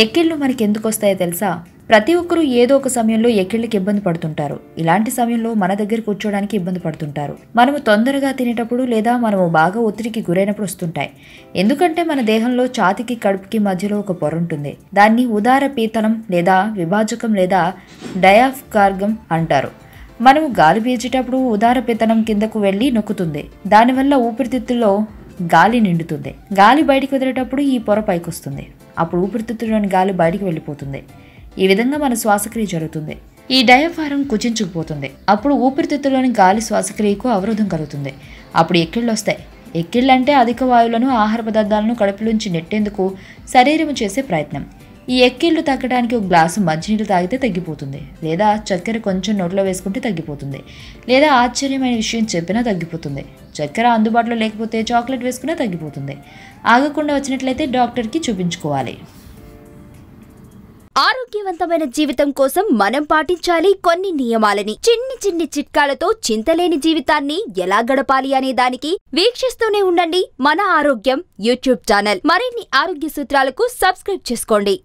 ఎక్కిళ్ళు మనకి ఎందుకు వస్తాయో తెలుసా? ప్రతి ఒక్కరూ ఏదో ఒక సమయంలో ఎక్కిళ్ళకి ఇబ్బంది పడుతుంటారు. ఇలాంటి సమయంలో మన దగ్గర కూర్చోడానికి ఇబ్బంది పడుతుంటారు. మనము తొందరగా తినేటప్పుడు లేదా మనము బాగా ఒత్తిడికి గురైనప్పుడు వస్తుంటాయి. ఎందుకంటే మన దేహంలో ఛాతీకి కడుపుకి మధ్యలో ఒక పొర ఉంటుంది. దాన్ని ఉదార పీతనం లేదా విభాజకం లేదా డయాఫ్రాగమ్ అంటారు. మనము గాలి పీల్చేటప్పుడు ఉదార పీతనం కిందకు వెళ్ళి నొక్కుతుంది. దానివల్ల ఊపిరితిత్తుల్లో గాలి నిండుతుంది. గాలి బయటికి వదిలేటప్పుడు ఈ పొర పైకొస్తుంది. అప్పుడు ఊపిరితిత్తులోని గాలి బయటికి వెళ్ళిపోతుంది. ఈ విధంగా మన శ్వాసక్రియ జరుగుతుంది. ఈ డయాఫ్రాగమ్ కుచించుకుపోతుంది. అప్పుడు ఊపిరితిత్తులోని గాలి శ్వాసక్రియకు అవరోధం కలుగుతుంది. అప్పుడు ఎక్కిళ్ళు వస్తాయి. ఎక్కిళ్ళంటే అధిక వాయువులను, ఆహార పదార్థాలను కడుపులోంచి నెట్టేందుకు శరీరం చేసే ప్రయత్నం. ఈ ఎక్కిళ్ళు తగ్గడానికి ఒక గ్లాసు మంచినీళ్ళు తాగితే తగ్గిపోతుంది. లేదా చక్కెర కొంచెం నోట్లో వేసుకుంటే తగ్గిపోతుంది. లేదా ఆశ్చర్యమైన విషయం చెప్పినా తగ్గిపోతుంది. చక్కెర అందుబాటులో లేకపోతే చాక్లెట్ వేసుకున్నా తగ్గిపోతుంది. ఆగకుండా వచ్చినట్లయితే డాక్టర్కి చూపించుకోవాలి. ఆరోగ్యవంతమైన జీవితం కోసం మనం పాటించాలి కొన్ని నియమాలని. చిన్ని చిన్ని చిట్కాలతో చింతలేని జీవితాన్ని ఎలా గడపాలి అనే దానికి వీక్షిస్తూనే ఉండండి మన ఆరోగ్యం యూట్యూబ్ ఛానల్. మరిన్ని ఆరోగ్య సూత్రాలకు సబ్స్క్రైబ్ చేసుకోండి.